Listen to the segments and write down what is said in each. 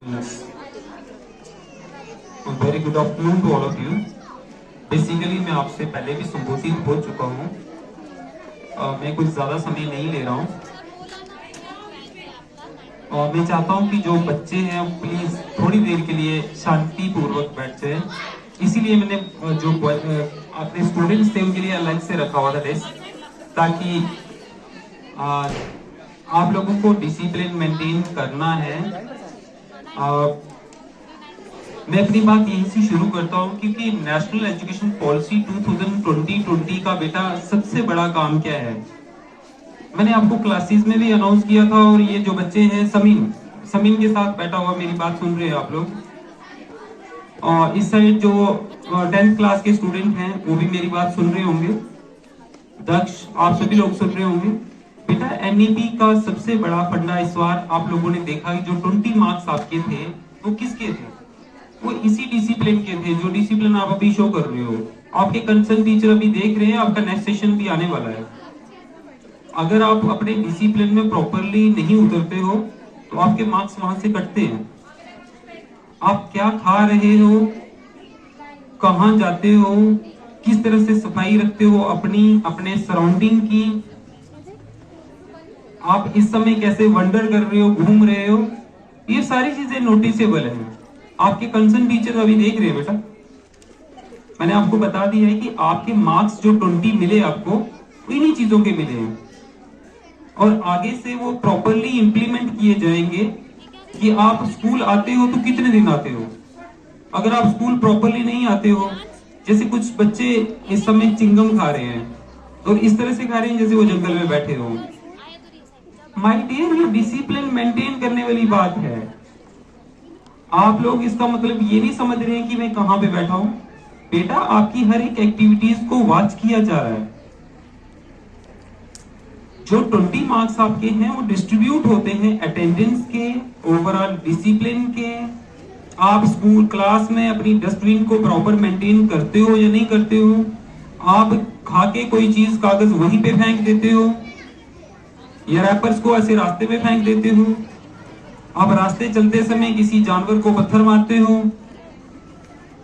Yes. Very good afternoon to all of you. Basically मैं आपसे पहले भी संबोधित हो चुका हूँ। मैं कुछ ज़्यादा समय नहीं ले रहा हूँ। मैं चाहता हूँ कि जो बच्चे हैं प्लीज़ थोड़ी देर के लिए शांति पूर्वक बैठ जाएं। इसीलिए मैंने अपने स्टूडेंट्स थे उनके लिए अलग से रखा हुआ था डेस्क, ताकि आप लोगों को डिसिप्लिन मेंटेन करना है। मैं अपनी बात यहीं से शुरू करता हूँ, क्योंकि नेशनल एजुकेशन पॉलिसी 2020 का बेटा सबसे बड़ा काम क्या है मैंने आपको क्लासेस में भी अनाउंस किया था। और ये जो बच्चे हैं समीन के साथ बैठा हुआ, मेरी बात सुन रहे हैं आप लोग। और इस साइड जो 10th क्लास के स्टूडेंट हैं वो भी मेरी बात सुन रहे होंगे। दक्ष, आप सभी लोग सुन रहे होंगे। बेटा एनईपी का सबसे बड़ा फंडा इस बार आप लोगों ने देखा कि जो 20 मार्क्स आपके थे वो किसके थे? वो इसी डिसिप्लिन के थे, जो डिसिप्लिन आप अभी शो कर रहे हो। आपके कंसर्न टीचर अभी देख रहे हैं, आपका नेक्स्ट सेशन भी आने वाला है। अगर आप अपने डिसिप्लिन में प्रॉपरली नहीं उतरते हो तो आपके मार्क्स वहां से कटते हैं। आप क्या खा रहे हो, कहां जाते हो, किस तरह से सफाई रखते हो अपने सराउंडिंग की, आप इस समय कैसे वंडर कर रहे हो, घूम रहे हो, ये सारी चीजें नोटिसेबल है। आपके कंसर्न टीचर अभी देख रहे हैं। बेटा मैंने आपको बता दिया है कि आपके मार्क्स जो 20 मिले आपको, इन्हीं चीजों के मिले हैं। और आगे से वो प्रॉपरली इंप्लीमेंट किए जाएंगे कि आप स्कूल आते हो तो कितने दिन आते हो। अगर आप स्कूल प्रॉपरली नहीं आते हो, जैसे कुछ बच्चे इस समय चिंगम खा रहे हैं और इस तरह से खा रहे हैं जैसे वो जंगल में बैठे हो। माय डियर, ये डिसिप्लिन मेंटेन करने वाली बात है। आप लोग इसका मतलब ये नहीं समझ रहे हैं कि मैं कहां पे बैठा हूं। बेटा आपकी हर एक एक्टिविटीज को वॉच किया जा रहा है। जो 20 मार्क्स आपके हैं वो डिस्ट्रीब्यूट होते हैं अटेंडेंस के, ओवरऑल डिसिप्लिन के। आप स्कूल क्लास में अपनी डस्टबिन को प्रॉपर मेंटेन करते हो या नहीं करते हो? आप खा के कोई चीज कागज वहीं पे फेंक देते हो या रैपर्स को ऐसे रास्ते में फेंक देते हो? आप रास्ते चलते समय किसी जानवर को पत्थर मारते हो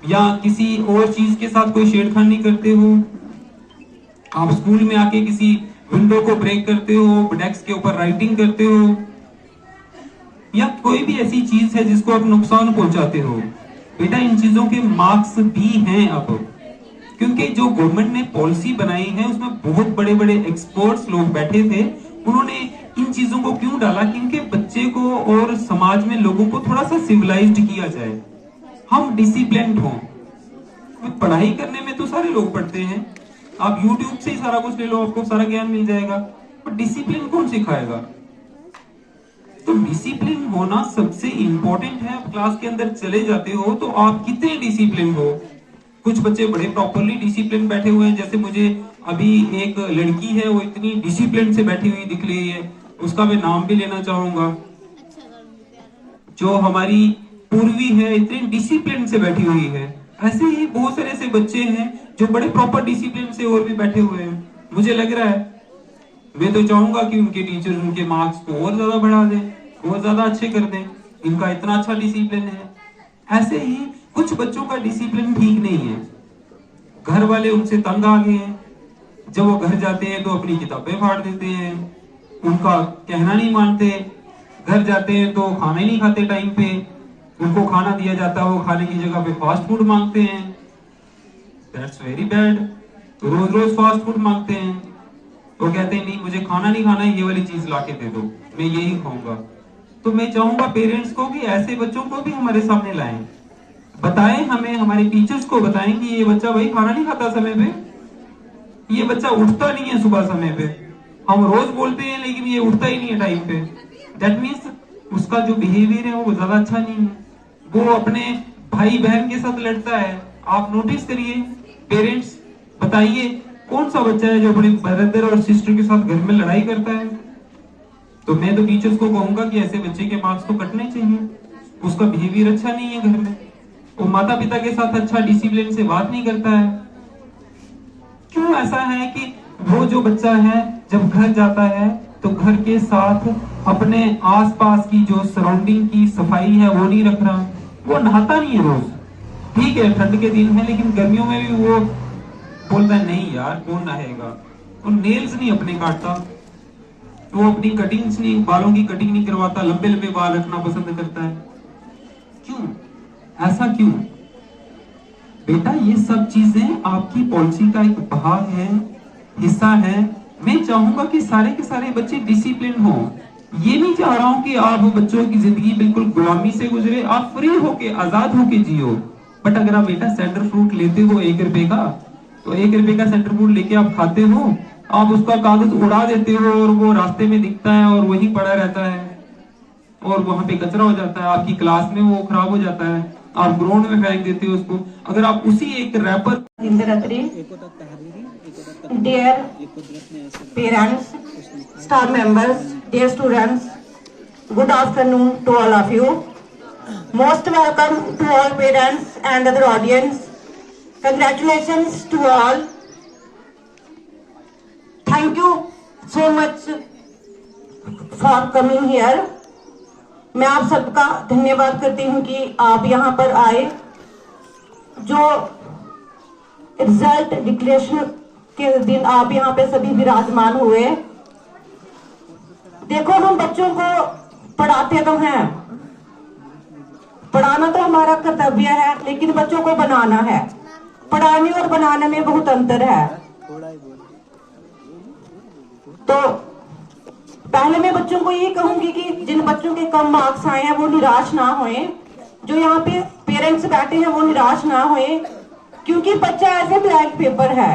या किसी और चीज के साथ कोई छेड़खानी करते हो? आप स्कूल में आके किसी विंडो को ब्रेक करते हो, डेस्क के ऊपर राइटिंग करते हो, या कोई भी ऐसी चीज है जिसको आप नुकसान पहुंचाते हो? बेटा इन चीजों के मार्क्स भी हैं अब, क्योंकि जो गवर्नमेंट ने पॉलिसी बनाई है उसमें बहुत बड़े बड़े एक्सपर्ट्स लोग बैठे थे। उन्होंने इन चीजों को क्यों डाला? क्योंकि बच्चे को और समाज में लोगों को थोड़ा सा सिविलाइज्ड किया जाए, हम डिसिप्लिन्ड हों। पढ़ाई करने में तो सारे लोग पढ़ते हैं, आप YouTube से ही सारा कुछ ले लो, आपको सारा ज्ञान मिल जाएगा। पर डिसिप्लिन कौन सिखाएगा? तो डिसिप्लिन होना सबसे इंपॉर्टेंट है। आप क्लास के अंदर चले जाते हो तो आप कितने डिसिप्लिन हो। कुछ बच्चे बड़े प्रॉपरली डिसिप्लिन बैठे हुए हैं, जैसे मुझे अभी एक लड़की है वो इतनी डिसिप्लिन से बैठी हुई दिख रही है, उसका मैं नाम भी लेना चाहूंगा। जो हमारी पूर्वी है इतनी डिसिप्लिन से बैठी हुई है। ऐसे ही बहुत सारे ऐसे बच्चे हैं जो बड़े प्रॉपर डिसिप्लिन से और भी बैठे हुए हैं। मुझे लग रहा है, मैं तो चाहूंगा कि उनके टीचर उनके मार्क्स को और ज्यादा बढ़ा दें, और ज्यादा अच्छे कर दें। इनका इतना अच्छा डिसिप्लिन है। ऐसे ही कुछ बच्चों का डिसिप्लिन ठीक नहीं है, घर वाले उनसे तंग आ गए हैं। जब वो घर जाते हैं तो अपनी किताबें फाड़ देते हैं, उनका कहना नहीं मानते। घर जाते हैं तो खाना ही नहीं खाते टाइम पे, उनको खाना दिया जाता है वो खाने की जगह पे फास्ट फूड मांगते हैं। That's very bad. रोज रोज फास्ट फूड मांगते हैं। वो कहते हैं नहीं मुझे खाना नहीं खाना है, ये वाली चीज लाके दे दो, मैं यही खाऊंगा। तो मैं चाहूंगा पेरेंट्स को कि ऐसे बच्चों को भी हमारे सामने लाएं, बताएं, हमें हमारे टीचर्स को बताएं कि ये बच्चा भाई खाना नहीं खाता समय पे, ये बच्चा उठता नहीं है सुबह समय पे। हम रोज बोलते हैं लेकिन ये उठता ही नहीं है टाइम पे। दैट मीन्स उसका जो बिहेवियर है वो ज्यादा अच्छा नहीं है, वो अपने भाई बहन के साथ लड़ता है। आप नोटिस करिए, पेरेंट्स बताइए कौन सा बच्चा है जो अपने ब्रदर और सिस्टर के साथ घर में लड़ाई करता है। तो मैं तो टीचर्स को कहूंगा कि ऐसे बच्चे के मार्क्स तो कटने चाहिए, उसका बिहेवियर अच्छा नहीं है घर में, वो माता पिता के साथ अच्छा डिसिप्लिन से बात नहीं करता है। क्यों ऐसा है कि वो जो बच्चा है जब घर जाता है तो घर के साथ अपने आसपास की जो सराउंडिंग की सफाई है वो नहीं रख रहा, वो नहाता नहीं है रोज। ठीक है ठंड के दिन है, लेकिन गर्मियों में भी वो बोलता है नहीं यार कौन नहाएगा। वो नेल्स नहीं अपने काटता, वो अपनी कटिंग्स नहीं, बालों की कटिंग नहीं करवाता, लंबे लंबे बाल रखना पसंद करता है। क्यों ऐसा क्यों? बेटा ये सब चीजें आपकी पॉलिसी का एक भाग है, हिस्सा है। मैं चाहूंगा कि सारे के सारे बच्चे डिसिप्लिन हो। ये नहीं चाह रहा हूं कि आप बच्चों की जिंदगी बिल्कुल गुलामी से गुजरे, आप फ्री होके आजाद होके जियो। बट अगर आप बेटा सेंटर फ्रूट लेते हो 1 रुपए का, तो 1 रुपए का सेंटर फ्रूट लेके आप खाते हो, आप उसका कागज उड़ा देते हो और वो रास्ते में दिखता है और वहीं पड़ा रहता है और वहां पे कचरा हो जाता है, आपकी क्लास में वो खराब हो जाता है, आप ग्राउंड में फेंक देते हो उसको। अगर आप उसी एक wrapper dear parents, staff members, dear students, good afternoon to all of you. Most welcome to all parents and other audience. Congratulations to all. Thank you so much for coming here. मैं आप सबका धन्यवाद करती हूँ कि आप यहाँ पर आए। जो रिजल्ट डिक्लेरेशन के दिन आप यहाँ पे सभी विराजमान हुए। देखो हम बच्चों को पढ़ाते तो हैं, पढ़ाना तो हमारा कर्तव्य है, लेकिन बच्चों को बनाना है। पढ़ाने और बनाने में बहुत अंतर है। तो पहले मैं बच्चों को ये कहूंगी कि जिन बच्चों के कम मार्क्स आए हैं वो निराश ना होएं। जो यहाँ पे पेरेंट्स बैठे हैं वो निराश ना होएं, क्योंकि बच्चा ऐसे ब्लैंक पेपर है।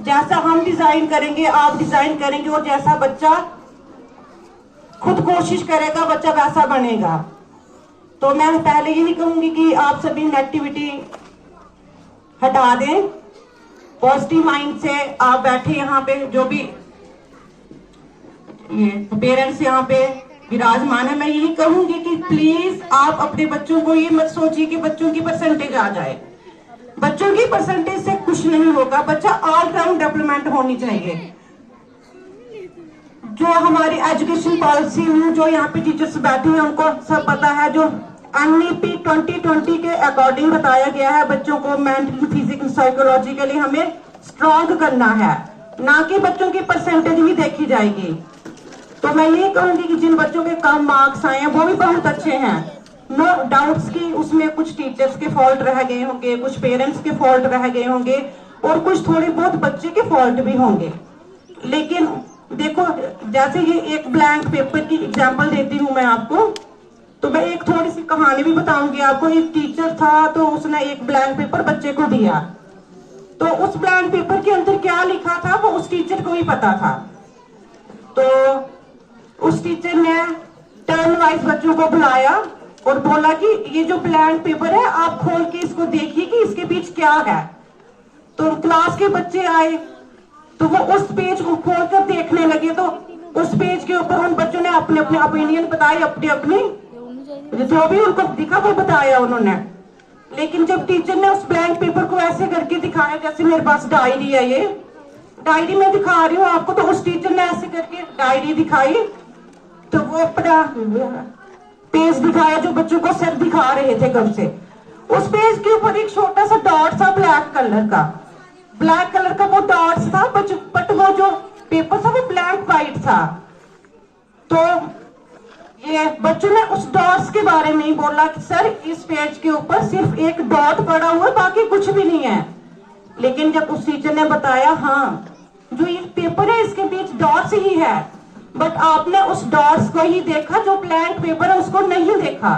जैसा हम डिजाइन करेंगे आप डिजाइन करेंगे और जैसा बच्चा खुद कोशिश करेगा बच्चा वैसा बनेगा। तो मैं पहले यही कहूंगी कि आप सभी नेगेटिविटी हटा दें, पॉजिटिव माइंड से आप बैठे यहाँ पे। जो भी पेरेंट्स यहाँ पे विराजमान है, मैं यही कहूंगी कि प्लीज आप अपने बच्चों को ये मत सोचिए कि बच्चों की परसेंटेज आ जाए। बच्चों की परसेंटेज से कुछ नहीं होगा, बच्चा ऑलराउंड डेवलपमेंट होनी चाहिए। जो हमारी एजुकेशन पॉलिसी में जो यहाँ पे टीचर्स बैठे हैं उनको सब पता है। जो एनईपी 2020 के अकॉर्डिंग बताया गया है, बच्चों को मेंटली, फिजिकली, साइकोलॉजिकली हमें स्ट्रॉन्ग करना है, ना कि बच्चों की परसेंटेज ही देखी जाएगी। तो मैं ये कहूंगी कि जिन बच्चों के कम मार्क्स आए हैं वो भी बहुत अच्छे हैं, नो डाउट्स कि उसमें कुछ टीचर्स के फॉल्ट रह गए होंगे, कुछ पेरेंट्स के फॉल्ट रह गए होंगे और कुछ थोड़े बहुत बच्चे के फॉल्ट भी होंगे। लेकिन देखो जैसे ये एक ब्लैंक पेपर की एग्जांपल देती हूँ मैं आपको, तो मैं एक थोड़ी सी कहानी भी बताऊंगी आपको। एक टीचर था तो उसने एक ब्लैंक पेपर बच्चे को दिया, तो उस ब्लैंक पेपर के अंदर क्या लिखा था वो उस टीचर को ही पता था। तो उस टीचर ने टर्न वाइज बच्चों को बुलाया और बोला कि ये जो ब्लैंक पेपर है आप खोल के इसको देखिए कि इसके बीच क्या है। तो क्लास के बच्चे आए तो वो उस पेज को खोल कर देखने लगे, तो उस पेज के ऊपर उन बच्चों ने अपने अपने ओपिनियन बताए, अपने अपने जो भी उनको दिखा वो बताया उन्होंने। लेकिन जब टीचर ने उस ब्लैंक पेपर को ऐसे करके दिखाया, जैसे मेरे पास डायरी है, ये डायरी में दिखा रही हूँ आपको, तो उस टीचर ने ऐसे करके डायरी दिखाई तो वो अपना पेज दिखाया जो बच्चों को सर दिखा रहे थे कब से। उस पेज के ऊपर एक छोटा सा डॉट था ब्लैक कलर का वो डॉट्स था, बट वो जो पेपर था वो ब्लैंक वाइट था। तो ये बच्चों ने उस डॉट्स के बारे में ही बोला कि सर इस पेज के ऊपर सिर्फ एक डॉट पड़ा हुआ है, बाकी कुछ भी नहीं है। लेकिन जब उस टीचर ने बताया हाँ जो ये पेपर है इसके बीच डॉट्स ही है, बट आपने उस डॉट्स को ही देखा, जो ब्लैंक पेपर है उसको नहीं देखा।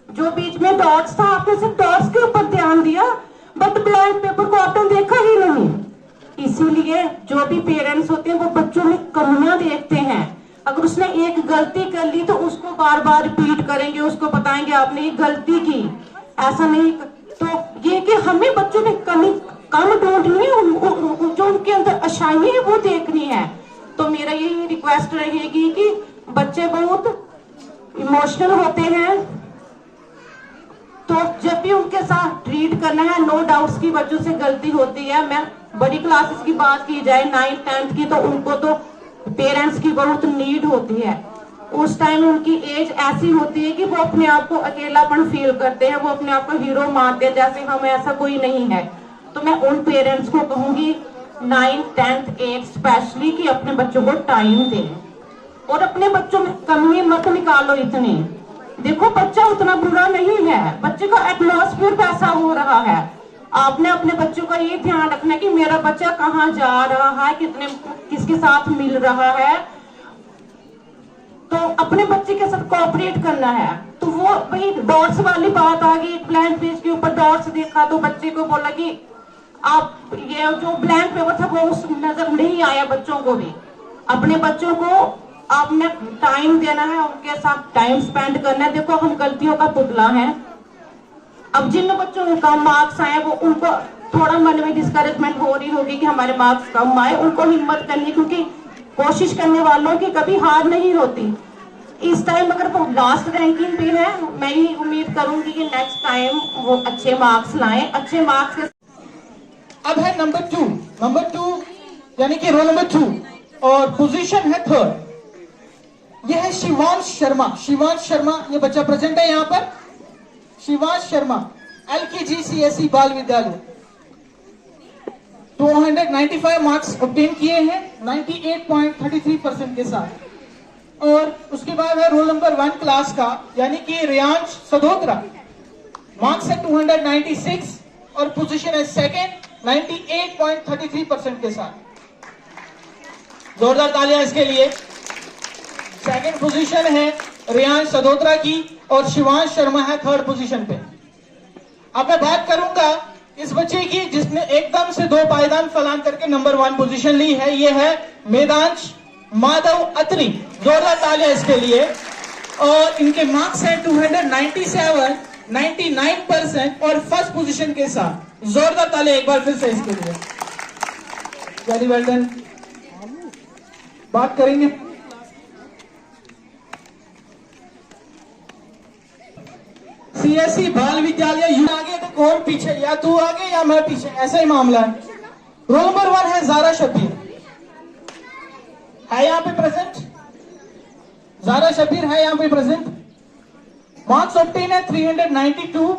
जो बीच में डॉट्स था आपने सिर्फ डॉट्स के ऊपर ध्यान दिया, बट ब्लैंक पेपर को आपने देखा ही नहीं। इसीलिए जो भी पेरेंट्स होते हैं वो बच्चों में कमियां देखते हैं। अगर उसने एक गलती कर ली तो उसको बार बार रिपीट करेंगे, उसको बताएंगे आपने ये गलती की, ऐसा नहीं। तो ये कि हमें बच्चों में कमी कम ढूंढनी है, जो उनके अंदर अच्छाई है वो देखनी है। तो मेरा यही रिक्वेस्ट रहेगी कि बच्चे बहुत इमोशनल होते हैं, तो जब भी उनके साथ ट्रीट करना है, नो डाउट्स की बच्चों से गलती होती है। मैं बड़ी क्लासेस की बात की जाए 9th 10th की, तो उनको तो पेरेंट्स की बहुत नीड होती है, उस टाइम उनकी एज ऐसी होती है कि वो अपने आप को अकेलापन फील करते हैं, वो अपने आप को हीरो मानते हैं, जैसे हम ऐसा कोई नहीं है। तो मैं उन पेरेंट्स को कहूंगी 9th 10th 8th स्पेशली कि अपने बच्चों को टाइम दें और अपने बच्चों में कमी मत निकालो इतनी। देखो बच्चा उतना बुरा नहीं है, बच्चे का एटमॉस्फेयर कैसा हो रहा है। आपने अपने बच्चों का ये ध्यान रखना कि मेरा बच्चा कहाँ जा रहा है, किसके साथ मिल रहा है, तो अपने बच्चे के साथ कोऑपरेट करना है। तो वो भाई डॉट्स वाली बात आ गई, ब्लैंक पेज के ऊपर डॉट्स देखा तो बच्चे को बोला कि आप ये जो ब्लैंक पेपर था वो उस नजर नहीं आया। बच्चों को भी अपने बच्चों को आपने टाइम देना है, उनके साथ टाइम स्पेंड करना है। देखो हम गलतियों का पुतला है। अब जिन बच्चों को कम मार्क्स आए वो उनको थोड़ा मन में डिस्करेजमेंट हो रही होगी कि हमारे मार्क्स कम आए, उनको हिम्मत करनी, क्योंकि कोशिश करने वालों की कभी हार नहीं होती। इस टाइम अगर वो लास्ट रैंकिंग पे है, मैं ही उम्मीद करूंगी कि नेक्स्ट टाइम वो अच्छे मार्क्स लाएं, अच्छे मार्क्स के। अब है नंबर टू यानी कि रोल नंबर 2 और पोजीशन है 3rd। यह है शिवांश शर्मा, ये बच्चा प्रेजेंट है यहाँ पर। शिवांश शर्मा LKG CSE बाल विद्यालय 295 मार्क्स ऑब्टेन किए हैं 98.33% के साथ। और उसके बाद है रोल नंबर 1 क्लास का यानी कि रियांश सदोत्रा, मार्क्स है 296 और पोजीशन है 2nd 98.33% के साथ। जोरदार तालियां इसके लिए। 2nd पोजीशन है रियांश सदोत्रा की और शिवांश शर्मा है 3rd पोजीशन पे। अब मैं बात करूंगा इस बच्चे की जिसने एकदम से 2 पायदान फलांग करके नंबर 1 पोजीशन ली है। ये है मेदांश माधव अत्री, जोरदार तालियां इसके लिए। और इनके मार्क्स है 297, 99% और 1st पोजीशन के साथ। जोरदार तालियां एक बार फिर से इसके लिए। Very well done. बात करेंगे CSE बाल विद्यालय, यू आगे तो कौन पीछे, या तू आगे या मैं पीछे, ऐसा ही मामला है। रोल नंबर 1 है ज़ारा शब्बीर, है यहाँ पे प्रेजेंट। ज़ारा शब्बीर है यहाँ पे प्रेजेंट। मार्क्स ऑब्टेन है 392,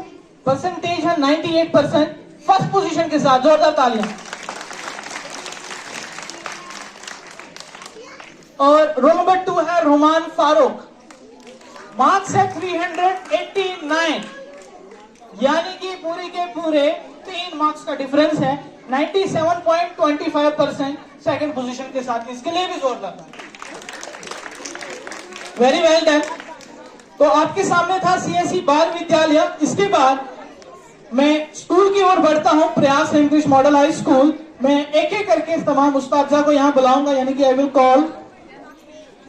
परसेंटेज है 98%, 1st पोजीशन के साथ। जोरदार तालियां। और रोल नंबर 2 है रोमान फारूक, मार्क्स है 389, यानी कि पूरे के पूरे 3 मार्क्स का डिफरेंस है, 97.25%, 2nd पोजीशन के साथ। इसके लिए भी जोरदार था। Very well done. तो आपके सामने था CSE बाल विद्यालय। इसके बाद मैं स्कूल की ओर बढ़ता हूं, प्रयास इंग्लिश मॉडल हाई स्कूल। मैं एक एक करके तमाम उस्ताद को यहां बुलाऊंगा, यानी कि I will call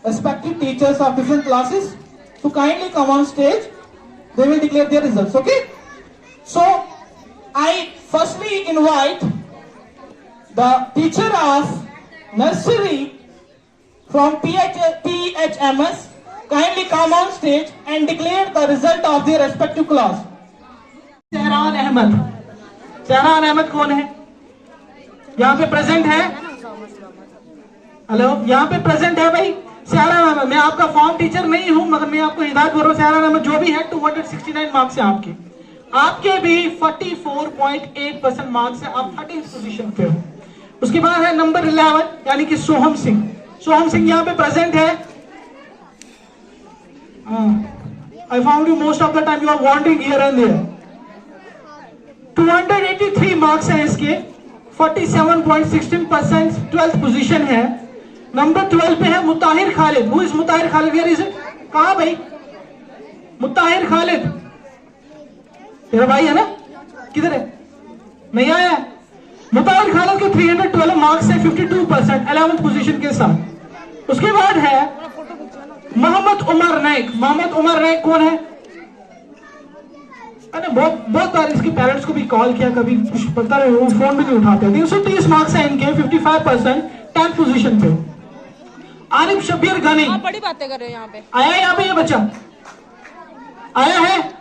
respective teachers of different classes to kindly come on stage. They will declare their results. Okay? So I firstly invite the teacher of nursery from PHMS kindly come on stage and declare the result of their respective class. Sahran Ahmad कौन है? यहाँ पे present है? Hello, यहाँ पे present है भाई सहरान अहमद। मैं आपका फॉर्म टीचर नहीं हूं, मगर मैं आपको हिदायत कर रहा हूँ। सहरान अहमद जो भी है 269 मार्क्स है आपके भी 44.8% मार्क्स है। आप 30th पोजीशन पे हो। उसके बाद है नंबर 11 यानी कि सोहम सिंह यहाँ पे प्रेजेंट है। I found you most of the time you are wandering here and there. 283 marks है इसके, 47.16%, 12th पोजीशन है। नंबर 12 पे है मुताहिर Khalid. Who is मुताहिर Khalid? Where is it? कहाँ भाई मुताहिर खालिद? तेरा भाई है ना? किधर है? नहीं आया है? मुताहिर खालिद के 312 मार्क्स है, 52%, 11th पोजीशन के साथ। उसके बाद है मोहम्मद उमर नाइक कौन है? मैंने बहुत बार इसके पेरेंट्स को भी कॉल किया, कभी कुछ पता नहीं, वो फोन भी नहीं उठाते। 330 मार्क्स है इनके, 55%, 10th पोजीशन पे। आरिफ शब्बीर गनी, आप बड़ी बातें कर रहे हो यहाँ पे। आया है यहाँ पे ये बच्चा आया है।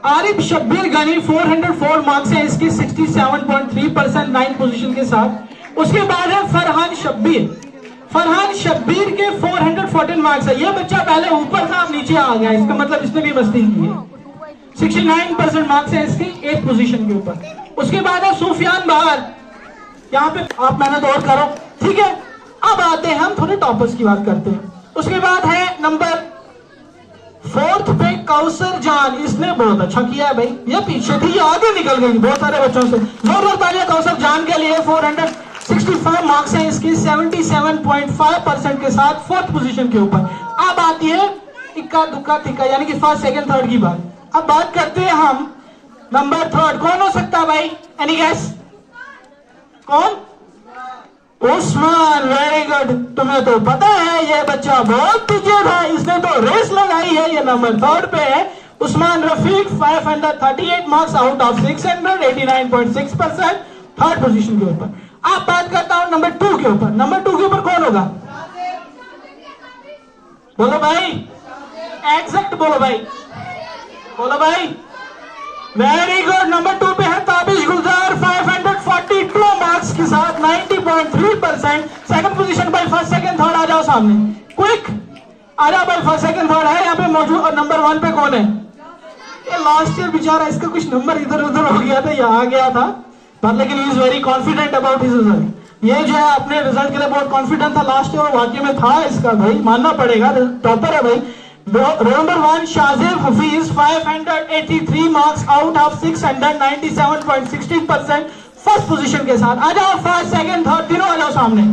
आरिफ शब्बीर गनी 404 मार्क्स है इसके, 67.3%, 9th पोजीशन के साथ। उसके बाद है फरहान फरहान शब्बीर के 414 मार्क्स है। ये बच्चा पहले ऊपर था, अब नीचे आ गया, इसका मतलब इसने भी मस्ती की है। 69% मार्क्स है इसकी 8th पोजीशन के ऊपर। उसके बाद है सुफियान बहार, यहाँ पे आप मेहनत और करो, ठीक है। अब आते हैं हम थोड़े टॉपर्स की बात करते हैं। उसके बाद है नंबर 4th पे कौसर जान, इसने बहुत अच्छा किया है भाई, ये पीछे थी, ये आगे निकल गई बहुत सारे बच्चों से। जोरदार तालियां कौसर जान के लिए। 464 मार्क्स हैं इसकी 77.5% के साथ 4th पोजीशन के ऊपर। अब आती है इक्का दुक्का तिक्का, यानी कि फर्स्ट सेकंड थर्ड की बात। अब बात करते हैं हम नंबर 3rd, कौन हो सकता है भाई, एनी गैस? कौन? Usman, very good. तुम्हें तो पता है ये बच्चा बहुत तेज है, इसने तो रेस लगाई है, ये नंबर 3rd पे है। Usman Rafiq 538 marks out of 600, 89.6%, 3rd position के ऊपर। आप बात करता हूं नंबर 2 के ऊपर। नंबर 2 के ऊपर कौन होगा? बोलो भाई, एग्जैक्ट बोलो भाई, बोलो भाई। वेरी गुड, नंबर 2 पे है ताबिश गुलजार 542 मार्क्स के साथ 90.3%, सेकंड पोजीशन भाई। फर्स्ट सेकंड थर्ड आ जाओ सामने, क्विक आ जाओ भाई। फर्स्ट सेकंड थर्ड है यहाँ पे मौजूद। और नंबर 1 पे कौन है? ये लास्ट ईयर बेचारा, इसका कुछ नंबर इधर उधर हो गया था, यहाँ आ गया था, पर लेकिन he is very confident about his result. ये जो है अपने रिजल्ट के लिए बहुत कॉन्फिडेंट था लास्ट ईयर, वाकई में था इसका भाई, मानना पड़ेगा, टॉपर है भाई। Roll number 1 Shajib Hafeez 583 marks out of 600, 97.16%, first position के साथ। आ जाओ फर्स्ट सेकंड थर्ड तीनों आ जाओ सामने,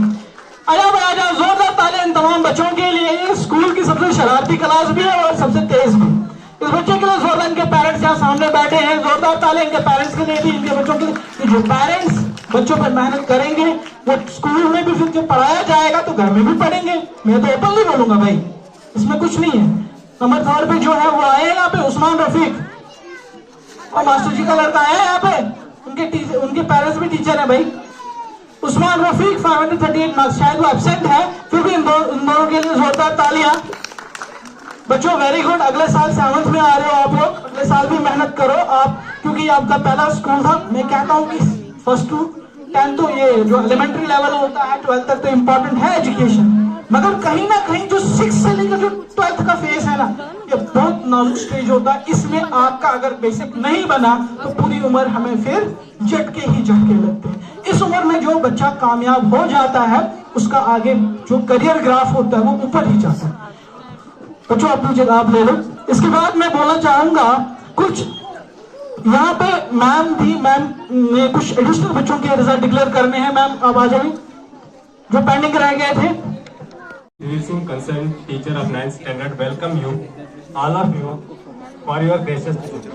आ जाओ भाई, आ जाओ। जोरदार तालियां इन तमाम बच्चों के लिए। ये स्कूल की सबसे शरारती क्लास भी है और सबसे तेज भी। इस बच्चे के लिए जोरदार, इनके पेरेंट्स यहाँ सामने बैठे हैं, जोरदार तालियां इनके पेरेंट्स के लिए भी, इनके बच्चों के लिए। जो पेरेंट्स बच्चों पर मेहनत करेंगे वो स्कूल में भी फिर जब पढ़ाया जाएगा तो घर में भी पढ़ेंगे। मैं तो ओपनली बोलूंगा भाई, इसमें कुछ नहीं है। नंबर 3rd पे जो है वो आए यहाँ पे उस्मान रफीक, और मास्टर जी का लड़का आया यहाँ पे, उनके पेरेंट्स भी टीचर है भाई। उस्मान रफीक 538 मार्क्स, शायद वो एब्सेंट है, फिर भी इन दोनों के लिए जोरदार तालियां। बच्चों वेरी गुड, अगले साल 7th में आ रहे हो आप लोग, अगले साल भी मेहनत करो आप, क्योंकि आपका पहला स्कूल था। मैं कहता हूँ कि 1st to 10th तो ये जो एलिमेंट्री लेवल होता है 12th तक तो इम्पोर्टेंट है एजुकेशन, मगर कहीं ना कहीं जो 6 से लेकर जो 12th का फेज है ना, ये बहुत नाजुक स्टेज होता है। इसमें आपका अगर बेसिक नहीं बना तो पूरी उम्र हमें फिर झटके ही झटके लगते हैं। इस उम्र में जो बच्चा कामयाब हो जाता है उसका आगे जो करियर ग्राफ होता है वो ऊपर ही जाता है। बच्चों अपनी जगह आप ले लो। इसके बाद मैं बोलना चाहूंगा कुछ, यहाँ पे मैम थी, मैम ने कुछ एडिशनल बच्चों के रिजल्ट डिक्लेयर करने हैं। मैम आप आ जाइए, जो पेंडिंग रह गए थे। Concerned teacher of 9th standard, welcome you, all of you, for your gracious speaking.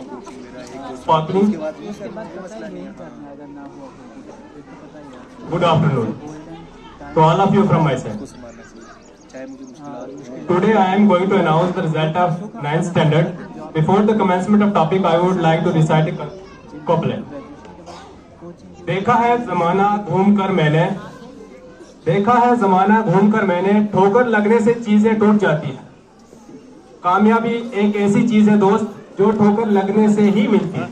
Good afternoon to all of you from my side. Today I am going to announce the result of 9th standard. Before the commencement of topic, I would like to recite a couplet. देखा है जमाना घूमकर मैंने, देखा है जमाना घूमकर मैंने, ठोकर लगने से चीजें टूट जाती है। कामयाबी एक ऐसी चीज है दोस्त जो ठोकर लगने से ही मिलती है।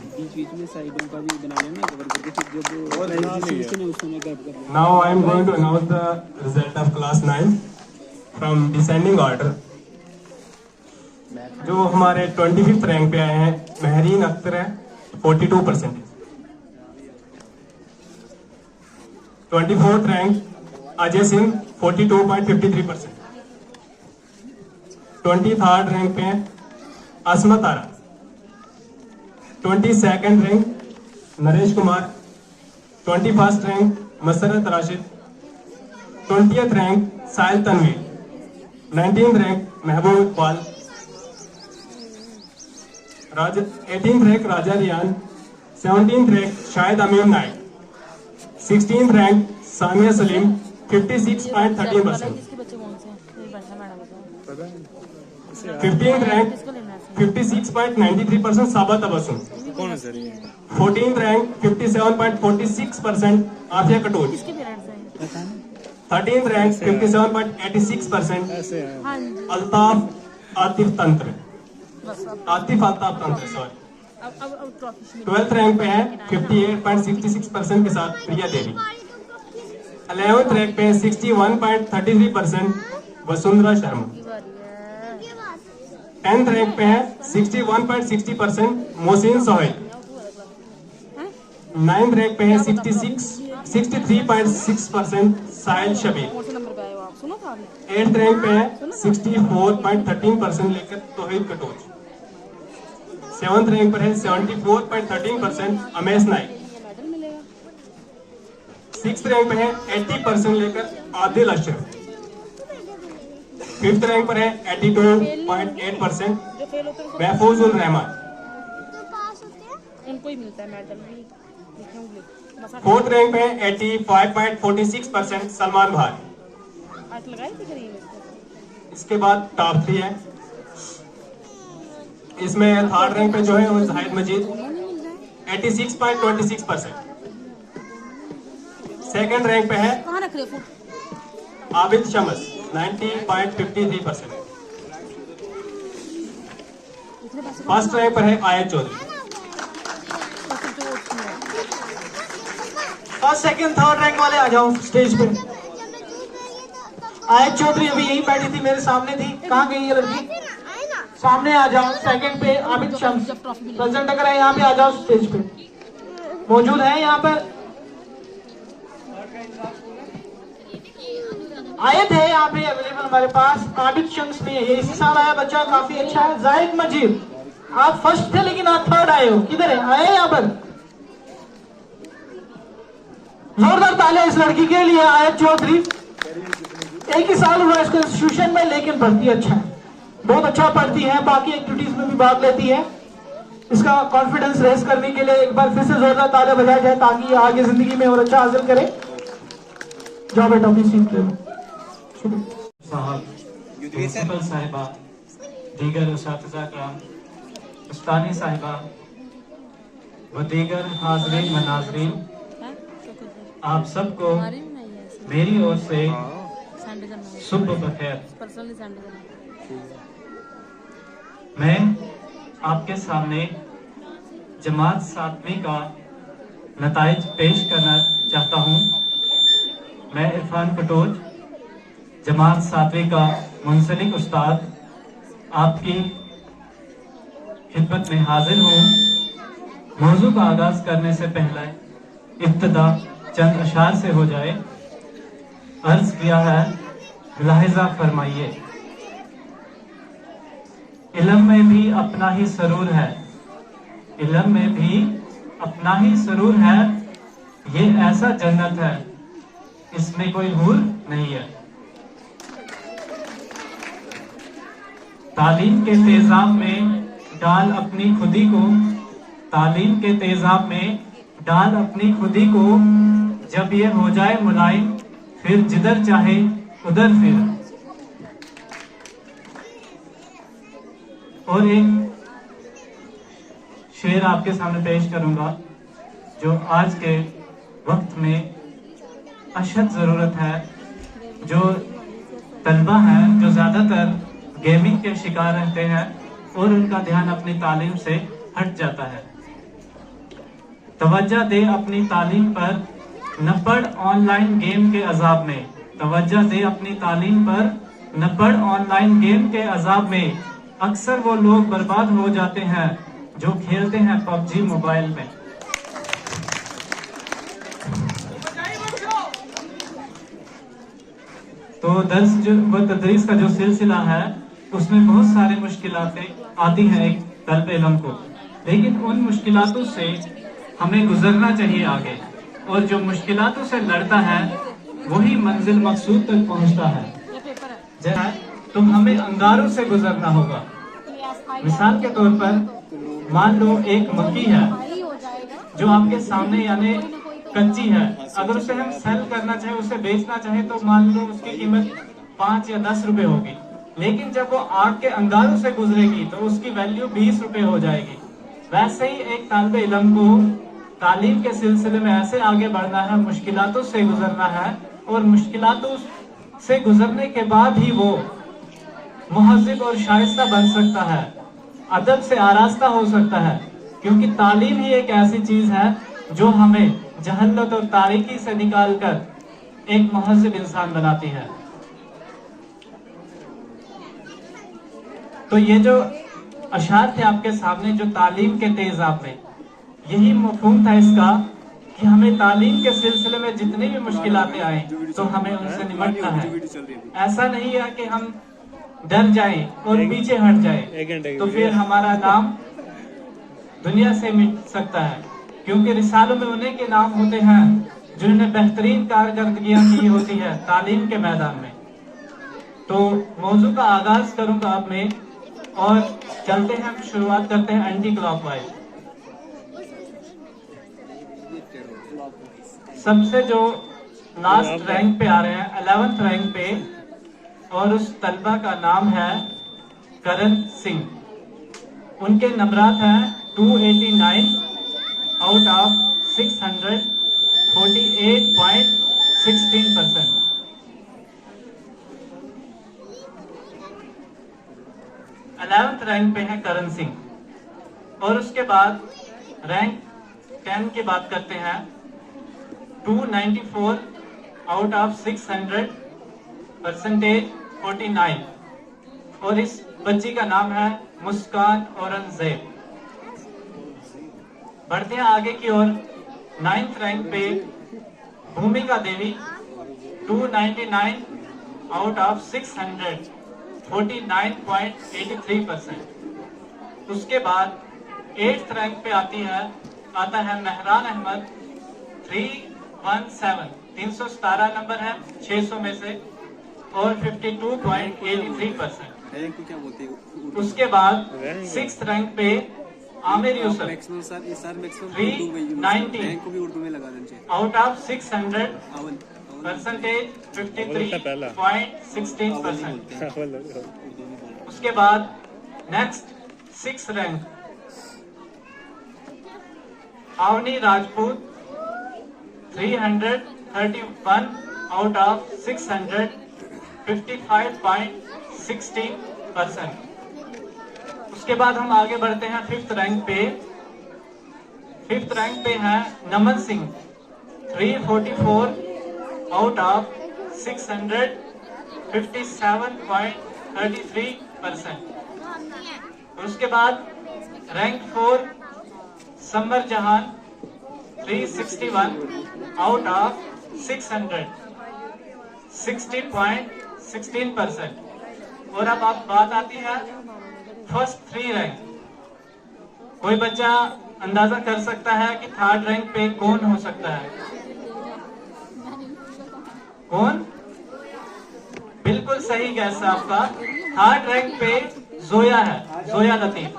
Now I am going to announce the result of class 9 from descending order. जो हमारे 25th रैंक पे आए हैं महरीन अख्तर है 42%। 24th rank Ajay Singh 42.53%। 23rd rank पे Asmat Ara. 22nd rank Naresh Kumar. 21st rank Musarrat Rashid. 20th rank Sahil Tanveer. 19th rank Mehboob Iqbal. 18th rank Raja Riyan. 17th rank Shahid Amir Naik. 16th rank Samiya Saleem 56.13%। 15th rank 56.93% Saba Tabassum. 14th rank 57.46% Afiya Katoch. 13th rank 57.86% Altaf Atif तंत्र, आतिफ अल्ताफ तंत्र sorry. 12th rank पे है 58.66% के साथ प्रिया देवी। 11th रैंक पे 61.33% वसुंधरा शर्मा। 10th रैंक पे है 61.60% मोहसिन सोहेल। 9th रैंक पे है 63.6% साहिल शबीर। 8th रैंक पे है 64.13% लेकर तौहीद कटोच। 7th रैंक पर है 74.13% अमेश नाइक। 6th रैंक पर है 80% लेकर आदिल अशरफ। 5th रैंक पर है 82.8% महफूजुल रहमान। उनको ही मिलता है मेडल। 4th रैंक पे है 85.46% सलमान भाई। आज लगाई थी करीब। इसके बाद टॉप 3 है। इसमें 3rd रैंक पे जो है वो जाहिद मजीद 86.26%। 2nd रैंक पे है कहाँ रख रहे हो? आबिद शमस 90.53%। 1st रैंक पर है आयत Chaudhary. 1st, 2nd, 3rd rank वाले आ जाओ स्टेज पे। आयत चौधरी अभी यही बैठी थी, मेरे सामने थी। कहाँ गई ये लड़की? सामने आ जाओ। 2nd पे आबिद शम्स प्रेजेंट अगर है यहाँ पे आ जाओ स्टेज पे। मौजूद है यहाँ पर? आयत है यहाँ पे अवेलेबल हमारे पास। आबिद शम्स में ये इसी साल आया बच्चा, काफी अच्छा है। जाहिद मजीद आप 1st थे लेकिन आप 3rd आए हो। किधर है? आए यहाँ पर? जोरदार तालियां इस लड़की के लिए। आयत चौधरी, एक ही साल हुआ इसको इंस्टीट्यूशन में, लेकिन पढ़ती अच्छा है, बहुत अच्छा पढ़ती है। बाकी एक्टिविटीज में भी भाग लेती है। इसका कॉन्फिडेंस रेस करने के लिए एक बार फिर से जोरदार तालियां बजाई जाए ताकि ये आगे जिंदगी में और अच्छा हासिल करे। जाओ बेटा अपनी सीट ले लो। साहब, प्रिंसिपल साहिबा, दीगर उस्ताज़ा कराम, उस्तानी साहिबा व दीगर हाज़रीन व नाज़रीन, आप सबको मेरी ओर से सुबह बखैर। मैं आपके सामने जमात 7वीं का नताइज पेश करना चाहता हूँ। मैं इरफान कटोच, जमात 7वीं का मुंसलिक उस्ताद, आपकी खिदमत में हाजिर हूँ। मौजू का आगाज करने से पहले इब्तिदा चंद अशार से हो जाए। अर्ज किया है, मुलाहिजा फरमाइए। इल्म में भी अपना ही सरूर है, इल्म में भी अपना ही सरूर है। ये ऐसा जन्नत है, इसमें कोई हूर नहीं है। तालीम के तेजाब में डाल अपनी खुदी को, तालीम के तेजाब में डाल अपनी खुदी को। जब ये हो जाए मुलायम, फिर जिधर चाहे उधर फिर। और एक शेर आपके सामने पेश करूंगा जो आज के वक्त में अशद जरूरत है। जो तलबा हैं जो ज्यादातर गेमिंग के शिकार रहते हैं और उनका ध्यान अपनी तालीम से हट जाता है। तवज्जो दे अपनी तालीम पर, न पढ़ ऑनलाइन गेम के अजाब में। तवज्जो दे अपनी तालीम पर, न पढ़ ऑनलाइन गेम के अजाब में। अक्सर वो लोग बर्बाद हो जाते हैं जो खेलते हैं पबजी मोबाइल में। तो दर्स जो व तदरीस का जो सिलसिला है उसमें बहुत सारी मुश्किलातें आती हैं एक तलब इल्म को, लेकिन उन मुश्किलातों से हमें गुजरना चाहिए आगे। और जो मुश्किलातों से लड़ता है वही मंजिल मकसूद तक पहुंचता है। जरा तो हमें अंगारों से गुजरना होगा। मिसाल के तौर पर मान लो एक मक्की है जो आपके सामने यानी कच्ची है। अगर उसे हम सेल करना चाहे, उसे बेचना चाहे, तो मान लो उसकी कीमत 5 या 10 रुपए होगी। लेकिन जब वो आग के अंगारों से गुजरेगी तो उसकी वैल्यू 20 रुपए हो जाएगी। वैसे ही एक तालिब इल्म को तालीम के सिलसिले में ऐसे आगे बढ़ना है, मुश्किलातों से गुजरना है। और मुश्किलातों से गुजरने के बाद ही वो मुहज़्ज़िब और शाइस्ता बन सकता है, अदब से आरास्ता हो सकता है। क्योंकि तालीम ही एक ऐसी चीज है जो हमें जहन्नत और तारीकी से निकालकर एक महज़िब इंसान बनाती है। तो ये जो अशार थे आपके सामने, जो तालीम के तेजाब में, यही मफहूम था इसका कि हमें तालीम के सिलसिले में जितनी भी मुश्किलातें आए तो हमें उनसे निपटना है। ऐसा नहीं है कि हम डर जाएं और पीछे हट जाएं, तो फिर हमारा नाम दुनिया से मिट सकता है, क्योंकि रिसालों में उन्हीं के नाम होते हैं जिन्होंने बेहतरीन कारकर्दगियां की होती है तालीम के मैदान में। तो मौजू का आगाज करूंगा अब मैं, और चलते हैं, शुरुआत करते हैं एंटी क्लॉकवाइज। सबसे जो लास्ट रैंक पे आ रहे हैं, 11th रैंक पे, और उस तलबा का नाम है करण सिंह। उनके नंबरात हैं 289 आउट ऑफ 600, 48.16%। रैंक पे है करण सिंह। और उसके बाद रैंक 10 की बात करते हैं, 294 आउट ऑफ 600, परसेंटेज 49। और इस बच्ची का नाम है मुस्कान औरंगजेब। बढ़ते हैं आगे की ओर। 9th रैंक पे भूमिका देवी, 299 आउट ऑफ 600, 49.83%। उसके बाद 8th रैंक पे आता है मेहरान अहमद, 317 नंबर है 600 में से, और 52.83%। उसके बाद 6th रैंक पे Aamir Yusuf, 390 out of 600, percentage 53.16%। उसके बाद next 6th rank Avni Rajput, 331 out of 600, 55.16%। उसके बाद हम आगे बढ़ते हैं 5th रैंक पे। 5th रैंक पे है नमन सिंह, 344 आउट ऑफ 600, 57.33%। उसके बाद रैंक 4 समर जहान, 361 आउट ऑफ 600, 60.16%। और अब बात आती है फर्स्ट 3 रैंक। कोई बच्चा अंदाजा कर सकता है कि 3rd रैंक पे कौन हो सकता है? कौन? बिल्कुल सही गैस आपका। 3rd रैंक पे जोया है, जोया लतीफ।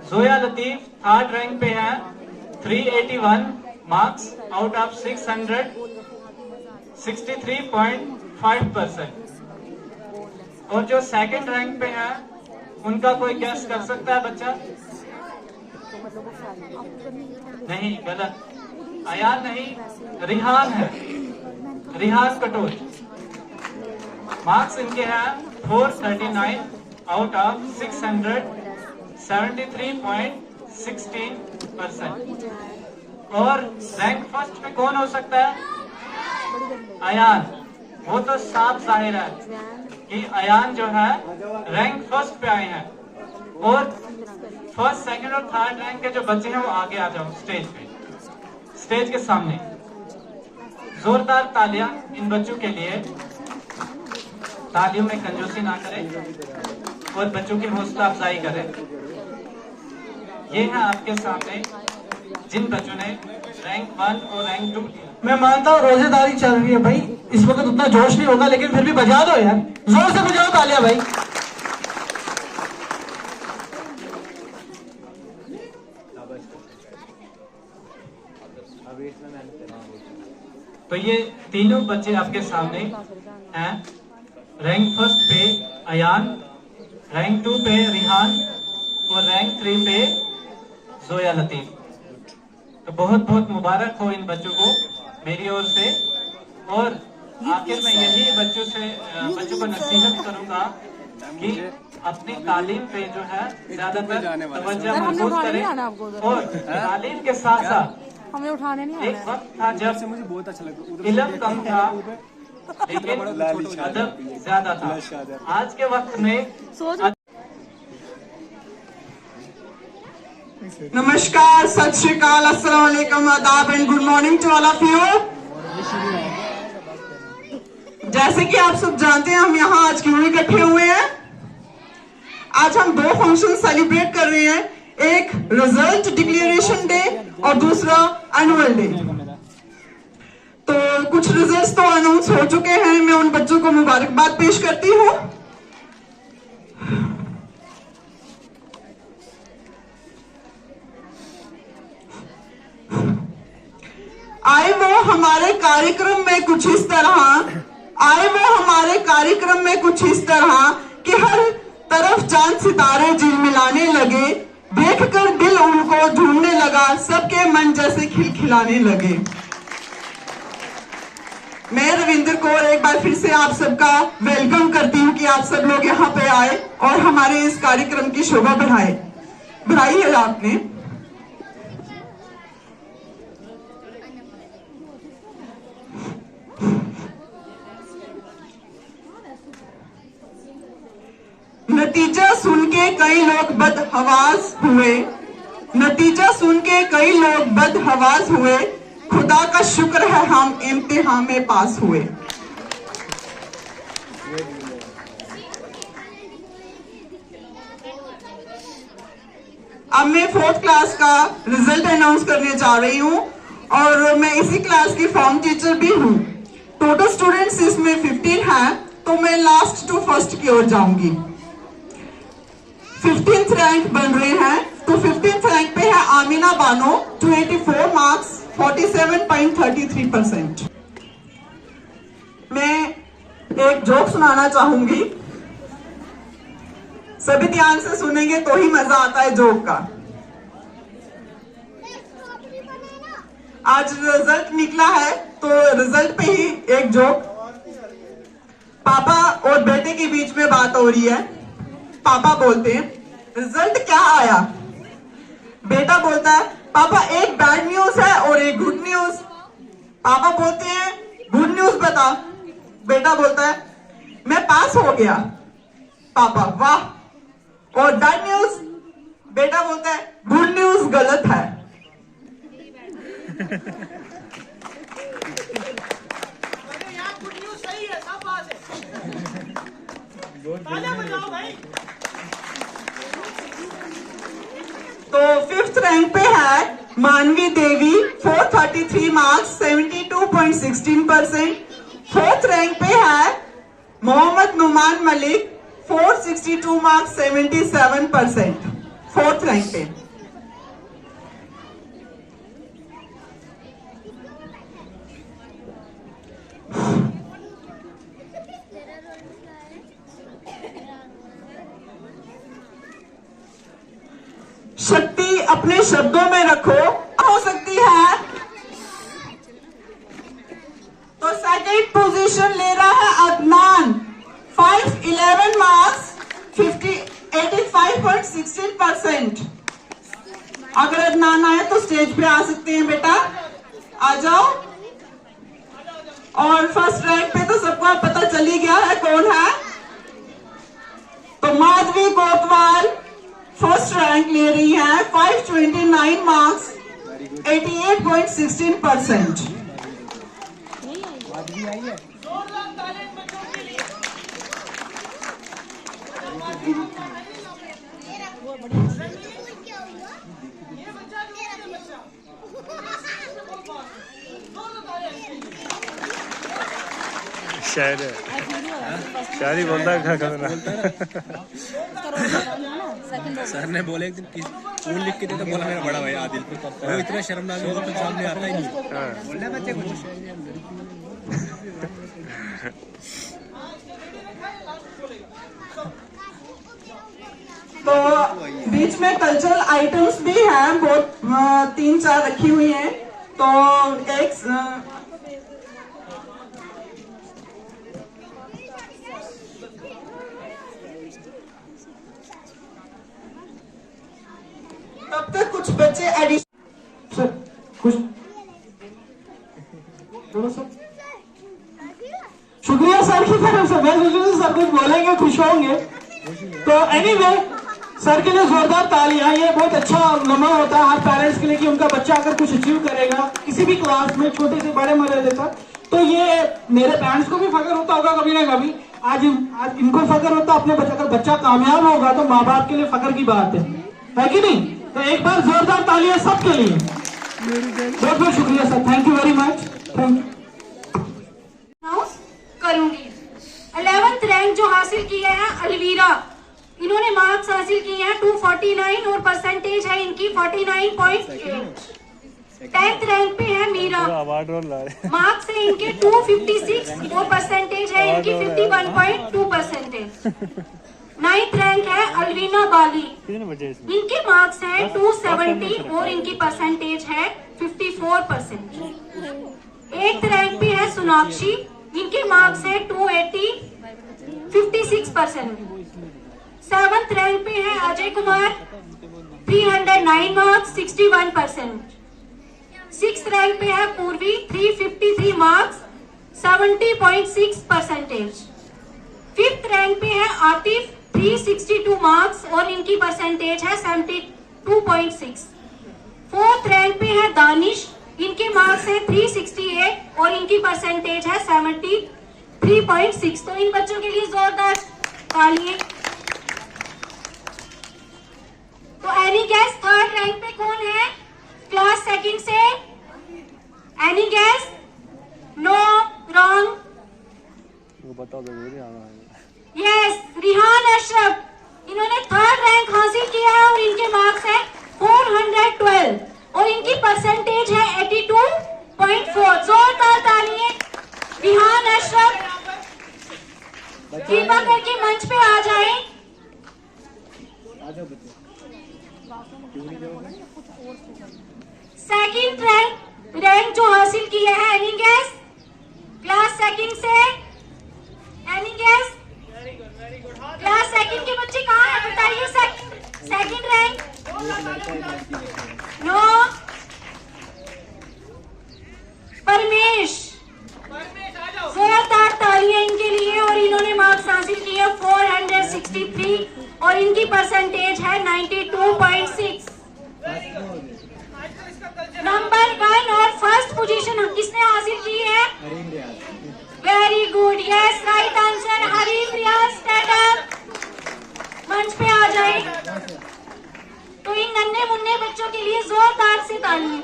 जोया लतीफ 3rd रैंक पे है, 381 मार्क्स आउट ऑफ 600, 63.5%। और जो 2nd रैंक पे है, उनका कोई गैस कर सकता है बच्चा? नहीं, गलत। अयान नहीं, रिहान है, रिहान कटोच। मार्क्स इनके हैं 439 आउट ऑफ 600, 73.16%। और रैंक फर्स्ट पे कौन हो सकता है? अयान। वो तो साफ जाहिर है कि अयान जो है रैंक फर्स्ट पे आए हैं। और 1st, 2nd और 3rd रैंक के जो बच्चे हैं वो आगे आ जाओ स्टेज पे, स्टेज के सामने। जोरदार तालियां इन बच्चों के लिए। तालियों में कंजूसी ना करें और बच्चों की हौसला अफजाई करें। ये है आपके सामने जिन बच्चों ने रैंक 1 और रैंक 2 लिया। मैं मानता हूँ रोजेदारी चल रही है भाई, इस वक्त उतना जोश नहीं होगा, लेकिन फिर भी बजा दो यार, जोर से बजाओ तालियां भाई। तो ये तीनों बच्चे आपके सामने हैं। रैंक फर्स्ट पे अयान, रैंक 2 पे रिहान और रैंक 3 पे जोया लतीफ। तो बहुत बहुत मुबारक हो इन बच्चों को मेरी ओर से। और आखिर में यही बच्चों को नसीहत करूंगा कि अपनी तालीम पे जो है ज्यादातर तवज्जो मरकूज करें और तालीम के साथ साथ हमें उठाने नहीं एक आना। वक्त था जब मुझे बहुत अच्छा लगता, इल्म कम था लेकिन अदब ज्यादा था। आज के वक्त में नमस्कार, सत श्री अकाल, अस्सलाम वालेकुम, आदाब and good morning to all of you. जैसे कि आप सब जानते हैं हम यहाँ आज क्यों इकट्ठे हुए हैं। आज हम दो फंक्शन सेलिब्रेट कर रहे हैं, एक रिजल्ट डिक्लेरेशन डे और दूसरा एनुअल डे। तो कुछ रिजल्ट्स तो अनाउंस हो चुके हैं, मैं उन बच्चों को मुबारकबाद पेश करती हूँ। आए वो हमारे कार्यक्रम में कुछ इस तरह कि हर तरफ चांद सितारे झिलमिलाने लगे, देखकर दिल उनको ढूंढने लगा, सबके मन जैसे खिलखिलाने लगे। मैं रविंदर कौर एक बार फिर से आप सबका वेलकम करती हूँ कि आप सब लोग यहाँ पे आए और हमारे इस कार्यक्रम की शोभा बढ़ाई है आपने। नतीजा सुन के कई लोग बदहवास हुए, खुदा का शुक्र है हम इम्तिहान में पास हुए। अब मैं 4th क्लास का रिजल्ट अनाउंस करने जा रही हूँ और मैं इसी क्लास की फॉर्म टीचर भी हूँ। टोटल स्टूडेंट्स इसमें 15 हैं, तो मैं लास्ट टू फर्स्ट की ओर जाऊंगी। 15th रैंक बन रहे हैं, तो 15th रैंक पे है आमिना बानो, 284 मार्क्स, 47.33%। मैं एक जोक सुनाना चाहूंगी, सभी ध्यान से सुनेंगे तो ही मजा आता है जोक का। आज रिजल्ट निकला है तो रिजल्ट पे ही एक जोक। पापा और बेटे के बीच में बात हो रही है। पापा बोलते हैं रिजल्ट क्या आया? बेटा बोलता है पापा एक बैड न्यूज है और एक गुड न्यूज। पापा बोलते हैं गुड न्यूज बता। बेटा बोलता है मैं पास हो गया। पापा वाह। और बैड न्यूज? बेटा बोलता है गुड न्यूज गलत है। तो 5th रैंक पे है मानवी देवी, 433 मार्क्स, 72.16%। 4th रैंक पे है Mohammad Numan Malik, 462 marks, 77%। 4th rank पे। शक्ति अपने शब्दों में रखो, हो सकती है। तो सेकंड पोजीशन ले रहा है अदनान, 511 मार्क्स, 85.16%। अगर अदनान आए तो स्टेज पे आ सकते हैं बेटा, आ जाओ। और फर्स्ट रैंक पे तो सबको पता चल ही गया है कौन है। तो माधवी कोतवाल फर्स्ट रैंक ले रही है, 529 मार्क्स, 88.16%। शायद शायद ही बोलता है सर ने बोले एक दिन फूल लिख के दे तो बोला मेरा बड़ा भाई आदिल वो इतना शर्मनाक होगा तो सामने आता ही नहीं। बोलने बच्चे को तो बीच में कल्चरल आइटम्स भी हैं, बहुत 3-4 रखी हुई हैं। तो एक तब तक कुछ बच्चे कुछ तरफ से मैं सोचूं सर कुछ बोलेंगे, खुश होंगे। तो एनीवे सर के लिए जोरदार तालियां। ये बहुत अच्छा लम्हा होता है हर पेरेंट्स के लिए कि उनका बच्चा अगर कुछ अचीव करेगा किसी भी क्लास में, छोटे से बड़े में रह देता, तो ये मेरे पेरेंट्स को भी फख्र होता होगा कभी ना कभी। आज इनको फख्र होता अपने बच्चे, अगर बच्चा कामयाब होगा तो माँ बाप के लिए फख्र की बात है कि नहीं? तो एक बार जोरदार तालियां सबके लिए। बहुत बहुत शुक्रिया sir, thank you very much, thank you. करूंगी 11th रैंक जो हासिल किया है अलवीरा, इन्होंने मार्क्स हासिल किए हैं 249 और परसेंटेज है इनकी 49.8। 10th रैंक पे है मीरा, मार्क्स है इनके 256 और परसेंटेज है इनकी 51.2%। 9th रैंक है अलवीना बाली, इनके मार्क्स है 270 और इनकी परसेंटेज है 54%। 8th रैंक पे है सोनाक्षी, इनके मार्क्स है 280 56%। 7th रैंक पे है Ajay Kumar 309 marks 61%। 6th rank पे है पूर्वी 353 मार्क्स 70.6%। 5th रैंक पे है आतिफ 362 मार्क्स और इनकी परसेंटेज है 72.6। 4th रैंक पे है दानिश, इनके मार्क्स है 368 और इनकी परसेंटेज है 73.6। तो इन बच्चों के लिए जोरदार तालियां। तो एनी गैस 3rd रैंक पे कौन है क्लास 2nd से? Any guess? No, wrong. Yes, Rihan Ashraf, इन्होंने 3rd रैंक हासिल किया है और इनके मार्क्स है 412 और इनकी परसेंटेज है 82.4। जोरदार तालियां। रिहान अशरफ कृपा करके मंच पे आ जाएं। सेकंड रैंक जो हासिल किया है एनी गैस? क्लास 2nd से एनी गैस? क्लास 2nd के बच्चे कहाँ हैं बताइए? Second rank? नो। परमेश, जोरदार तालियां इनके लिए। और इन्होंने मार्क्स हासिल किए 463 और इनकी परसेंटेज है 92.6। नंबर 1 और 1st पोजीशन किसने हासिल की है? Very good, yes, right answer. Harif Riyaz, stand up, मंच पे आ जाए। तो इन नन्हे मुन्ने बच्चों के लिए जोरदार से तालियां।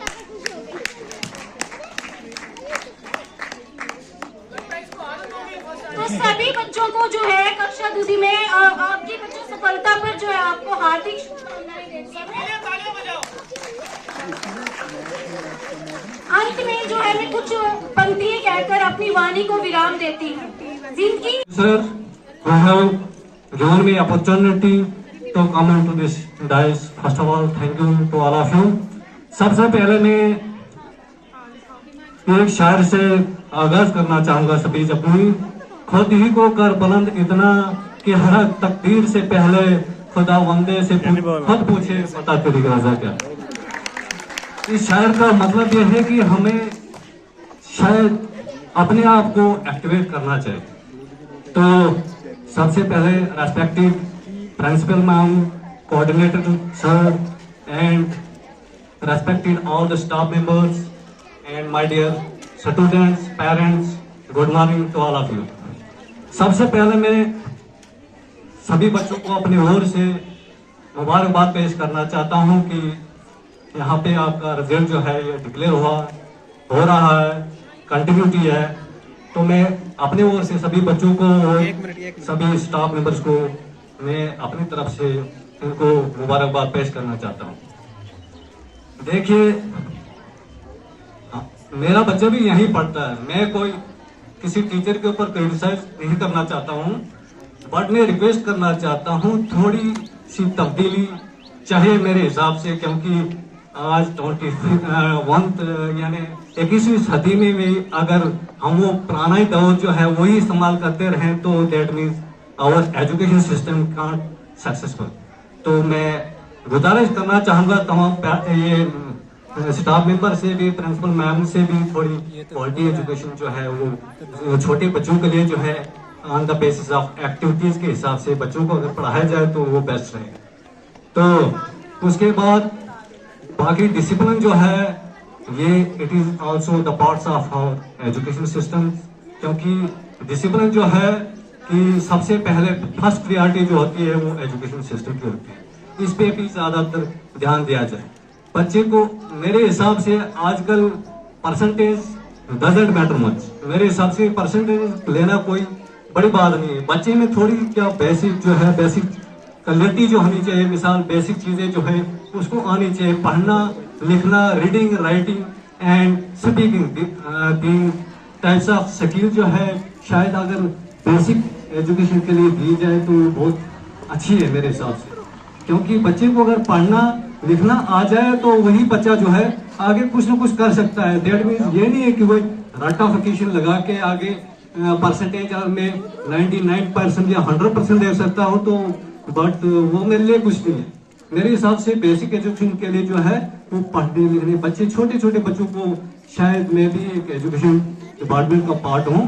तो सभी बच्चों को जो है कक्षा 2 में आपकी बच्चों सफलता पर जो है आपको हार्दिक शुभकामनाएं देती हूं। अंत में जो है मैं कुछ पंक्तियां कहकर अपनी वाणी को विराम देती हूँ। जिंदगी Sir, I have given me opportunity to come into this dais. First of all, thank you to all of you. सबसे पहले मैं एक शायर से आगाज करना चाहूंगा। सभी अपनी खुद ही को कर बुलंद इतना कि हर तकदीर से पहले खुदा वंदे से खुद पूछे पता तेरी रज़ा क्या। इस शायर का मतलब यह है कि हमें शायद अपने आप को एक्टिवेट करना चाहिए। तो सबसे पहले respective principal ma'am, coordinator sir and respected all the staff members and my dear students, parents, good morning to all of you. सबसे पहले मैं सभी बच्चों को अपनी ओर से मुबारकबाद पेश करना चाहता हूं कि यहाँ पे आपका रिजल्ट जो है ये डिक्लेयर हो रहा है, कंटिन्यूटी है। तो मैं अपने ओर से सभी बच्चों को और सभी स्टाफ मेंबर्स को मैं अपनी तरफ से इनको मुबारकबाद पेश करना चाहता हूँ। देखिए, मेरा बच्चा भी यहीं पढ़ता है, मैं कोई किसी टीचर के ऊपर क्रिटिसाइज नहीं करना चाहता हूँ, बट मैं रिक्वेस्ट करना चाहता हूँ थोड़ी सी तब्दीली चाहिए मेरे हिसाब से, क्योंकि आज 21 यानी 21वीं सदी में भी अगर हम वो पुराना ही दौर जो है वही इस्तेमाल करते रहें तो that means our education system can't successful. तो मैं गुजारिश करना चाहूँगा तमाम ये स्टाफ मेंबर से भी, प्रिंसिपल मैम से भी थोड़ी क्वालिटी एजुकेशन जो है वो छोटे बच्चों के लिए जो है on the basis of activities के हिसाब से बच्चों को अगर पढ़ाया जाए तो वो बेस्ट रहेगा। तो उसके बाद बाकी डिसिप्लिन जो है ये it is also the parts of our education system, क्योंकि डिसिप्लिन जो है कि सबसे पहले फर्स्ट प्रायोरिटी जो होती है वो एजुकेशन सिस्टम की होती है। इस पे भी ज्यादातर ध्यान दिया जाए। बच्चे को मेरे हिसाब से आजकल परसेंटेज डजंट मैटर मच। मेरे हिसाब से परसेंटेज लेना कोई बड़ी बात नहीं है। बच्चे में थोड़ी क्या बेसिक जो है बेसिक क्वालिटी जो होनी चाहिए, मिसाल बेसिक चीजें जो है उसको आनी चाहिए। पढ़ना लिखना, रीडिंग राइटिंग एंड स्पीकिंग, तीन टाइप्स ऑफ स्किल जो है शायद अगर बेसिक एजुकेशन के लिए दी जाए तो बहुत अच्छी है मेरे हिसाब से। क्योंकि बच्चे को अगर पढ़ना लिखना आ जाए तो वही बच्चा जो है आगे कुछ ना कुछ कर सकता है। दैट मीन्स ये नहीं है कि वो रटाफिकेशन लगा के आगे परसेंटेज में 99% या 100% दे सकता हो तो, बट वो मेरे लिए कुछ नहीं है। मेरे हिसाब से बेसिक एजुकेशन के लिए जो है वो पढ़ने लिखने बच्चे, छोटे छोटे बच्चों को, शायद मैं भी एक एजुकेशन डिपार्टमेंट का पार्ट हूँ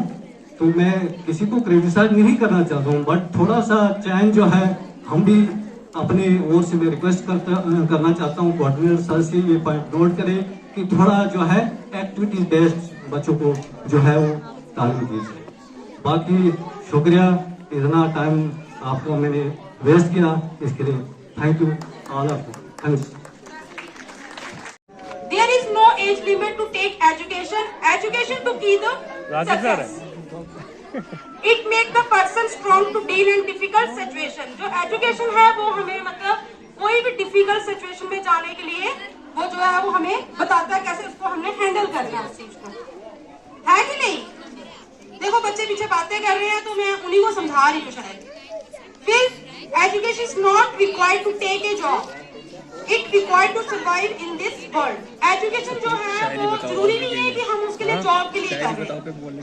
तो मैं किसी को क्रिटिसाइज नहीं करना चाहता हूँ, बट थोड़ा सा चैन जो है हम भी अपने ओर से मैं रिक्वेस्ट करना चाहता हूँ कोऑर्डिनेटर सर से ये पॉइंट नोट करें कि थोड़ा जो है एक्टिविटी बेस्ड बच्चों को जो है वो तालीम दीजिए। बाकी शुक्रिया, इतना टाइम आपका मैंने वेस्ट किया इसके लिए thank you all of you. Thanks. There is no age limit to take education. Education to key the success. It make the person strong to deal in difficult situation. जो education है वो हमें मतलब कोई भी difficult situation में जाने के लिए वो जो है वो हमें बताता है कैसे उसको हमने handle करना है उस चीज को, है कि नहीं? देखो बच्चे पीछे बातें कर रहे हैं तो मैं उन्हीं को समझा रही हूँ शायद। फिर education is not required to take a job. It required to survive in this world. Education जो है वो जरूरी नहीं है कि हम उसके लिए जॉब के लिए कर रहे हैं।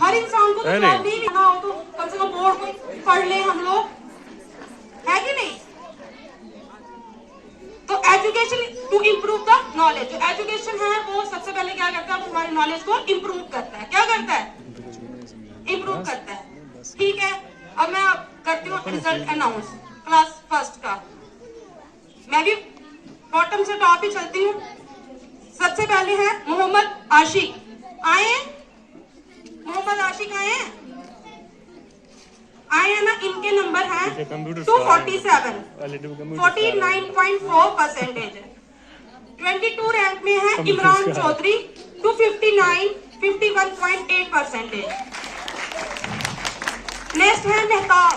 हर इंसान को तो जॉब नहीं मिलना हो तो कम से कम बोर्ड को पढ़ ले हम लोग, है कि नहीं? तो education to improve the knowledge, जो एजुकेशन है वो सबसे पहले क्या करता है, वो हमारे नॉलेज को इम्प्रूव करता है। क्या करता है? इम्प्रूव करता है। ठीक है, अब मैं करती हूँ रिजल्ट अनाउंस क्लास फर्स्ट का। मैं भी बॉटम से टॉप ही चलती हूँ। सबसे पहले है मोहम्मद आशिक, आए हैं? मोहम्मद आशिक आए हैं? आए हैं ना? इनके नंबर हैं 247, 49.4%। 22 रैंक में है इमरान चौधरी 259, 51.8%। नेक्स्ट है मेहताब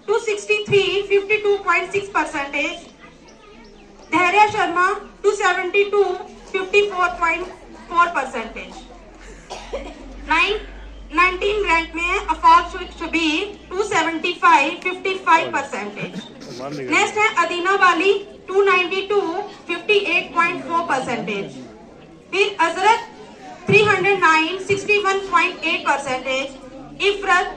263, 52.6%। धैर्य शर्मा 272, 54.4%। 19 रैंक में है अफाक शबीर 275, 55%। नेक्स्ट है अदीना वाली 292, 58.4%। फिर अजरत 309, 61.8%। इफरत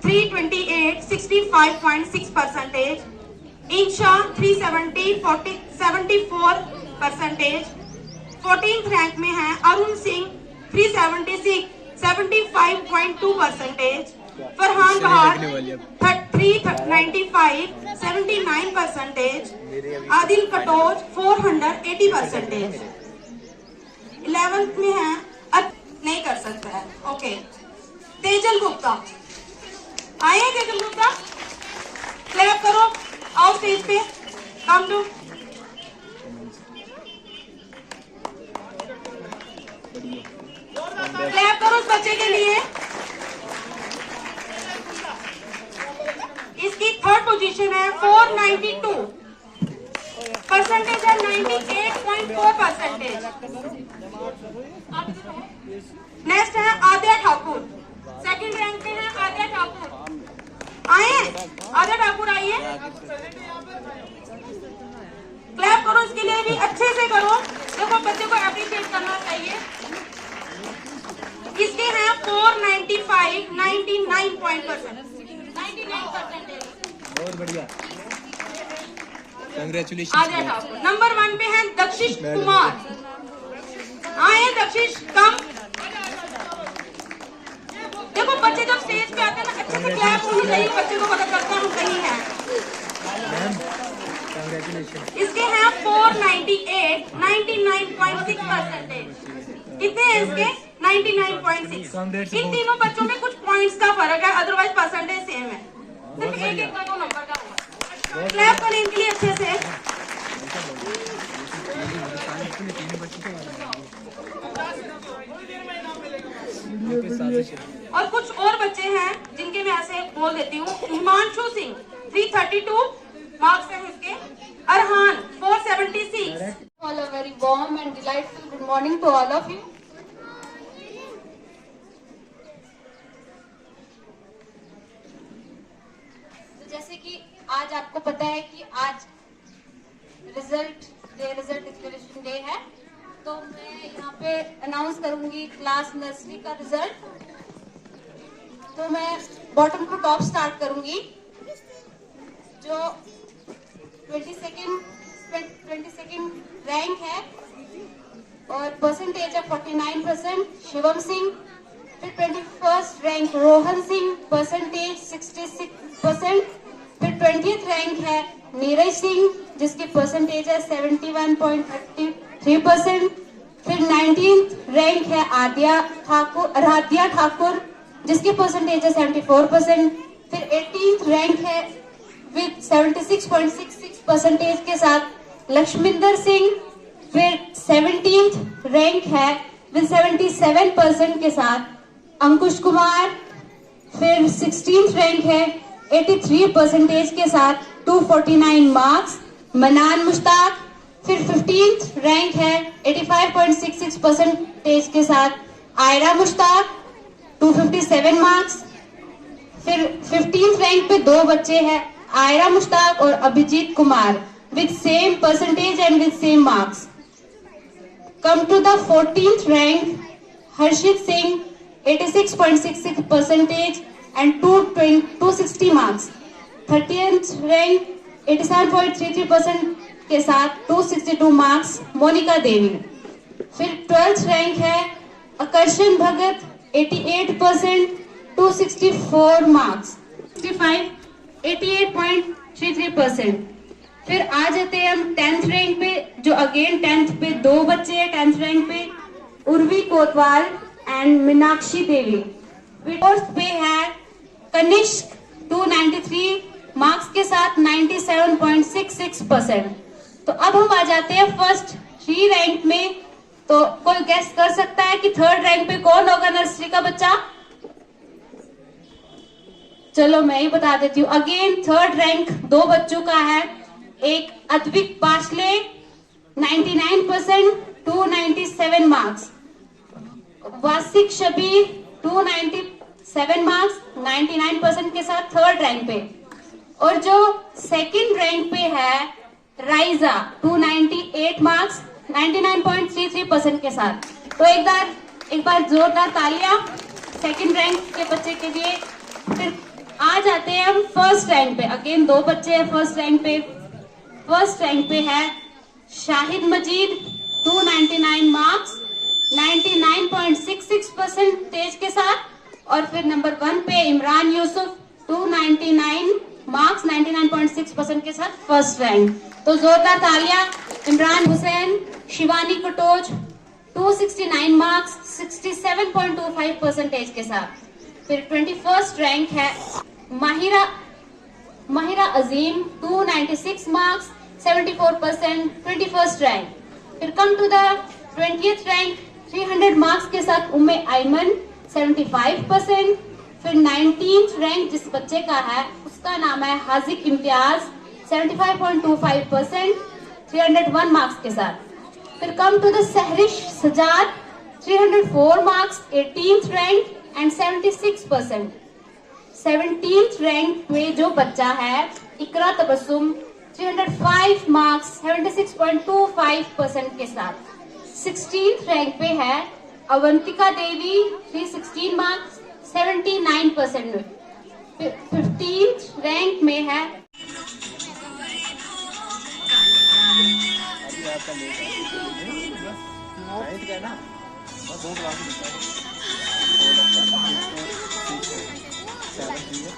328, 65.6%। इंशा 370, 74%। 14th रैंक में है अरुण सिंह 376, 75.2%। फरहान बहार 395, 79%। आदिल कटोच 480%। 11th में है नहीं कर सकता है, ओके। तेजल गुप्ता आए हैं? तेजल गुप्ता क्लैप करो, आओ स्टेज पे, कम टू। क्लैप करो उस बच्चे के लिए। इसकी थर्ड पोजीशन है 492, परसेंटेज है 98.4%। नेक्स्ट है आद्या ठाकुर, सेकंड रैंक पे है आद्या ठाकुर। आए हैं? आद्या ठाकुर आइए, क्लैप करो इसके लिए भी, अच्छे से करो। देखो बच्चे को अप्रिशिएट करना चाहिए। इसके हैं 495, 99%। बहुत बढ़िया, कांग्रेचुलेशन। आद्या ठाकुर नंबर 1 पे है दक्षिश कुमार। आए दक्षिश, कम। देखो बच्चे जब स्टेज पे आते हैं ना, अच्छे से क्लैप होनी चाहिए, बच्चे को पता चलता है हम कहीं हैं। इसके हैं 498, 99.6%। कितने हैं इसके? 99.6। इन तीनों बच्चों में कुछ पॉइंट्स का फर्क है, अदरवाइज परसेंटेज सेम है। सिर्फ एक का दो नंबर का होगा। क्लैप करें इनके लिए अच्छे से। और कुछ और बच्चे हैं जिनके मैं ऐसे बोल देती हूँ। हिमांशु सिंह 332 मार्क्स हैं इसके। Arhan 476। All a very warm and delightful good morning to all of you. तो जैसे कि आज आपको पता है कि आज रिजल्ट डिक्लेरेशन डे है, तो मैं यहाँ पे अनाउंस करूंगी क्लास नर्सरी का रिजल्ट। तो मैं बॉटम टू टॉप स्टार्ट करूंगी। जो 22nd रैंक है और परसेंटेज है 49%, शिवम सिंह। फिर 21st rank Rohan Singh, percentage 66%। फिर 20th रैंक है नीरज सिंह जिसकी परसेंटेज है 71.33%। फिर 19th रैंक है आराध्या ठाकुर जिसकी परसेंटेज है 74%। फिर 18th रैंक है विद 76.66% के साथ लक्ष्मिंदर सिंह। फिर 17th रैंक है विद 77% के साथ अंकुश कुमार। फिर 16th रैंक है 83% के साथ 249 मार्क्स मनान मुश्ताक। फिर 15th रैंक है 85.66% के साथ आयरा मुश्ताक 257 मार्क्स। फिर 15th रैंक पे दो बच्चे हैं आयरा मुश्ताक और Abhijit Kumar with same percentage and with same marks. Come to the 14th rank, Harshit Singh, 86.66% and 260 marks. 13th rank, 87.33% के साथ 262 marks, मोनिका देवी। फिर 12th rank है आकर्षण भगत, 88%, 264 marks. 65, 88.33%। फिर आ जाते हैं हम 10th रैंक पे, जो अगेन 10th पे दो बच्चे हैं 10th रैंक पे, उर्वी कोतवाल एंड मीनाक्षी देवी। 4th पे है कनिष्क 293 मार्क्स के साथ 97.66%। तो अब हम आ जाते हैं फर्स्ट 3 रैंक में। तो कोई गेस कर सकता है कि 3rd रैंक पे कौन होगा नर्सरी का बच्चा? चलो मैं ही बता देती हूँ। अगेन 3rd रैंक दो बच्चों का है, एक अद्विक पाशले 99%, 297 मार्क्स, वासिक शबीर 297 मार्क्स 99% के साथ 3rd रैंक पे। और जो 2nd रैंक पे है राइजा 298 मार्क्स 99.33% के साथ। तो एक बार जोरदार तालियां 2nd रैंक के बच्चे के लिए। फिर आ जाते हैं हम 1st रैंक पे। अगेन दो बच्चे हैं 1st रैंक पे। 1st रैंक पे है शाहिद मजीद 299 मार्क्स 99.66% के साथ। और फिर नंबर 1 पे इमरान यूसुफ 299 मार्क्स 99.6% के साथ 1st रैंक। तो जोरदार तालियां इमरान हुसैन, शिवानी कटोच 269 मार्क्स 67.25% के साथ। फिर 21st रैंक है माहिरा अजीम 296 मार्क्स 74%, 21st रैंक। फिर come to the 20th rank 300 marks के साथ उम्मे आयमन 75%। फिर 19th रैंक जिस बच्चे का है उसका नाम है हाजिक इम्तियाज 75.25%, 301 मार्क्स के साथ। फिर come to the Sahrish Sajad 304 marks 18th rank and 76%। 17th rank पे जो बच्चा है इकरा तबस्सुम 305 मार्क्स 76.25% के साथ। 16th रैंक पे है अवंतिका देवी 316 मार्क्स 79%। 15th रैंक में है चालक भी है।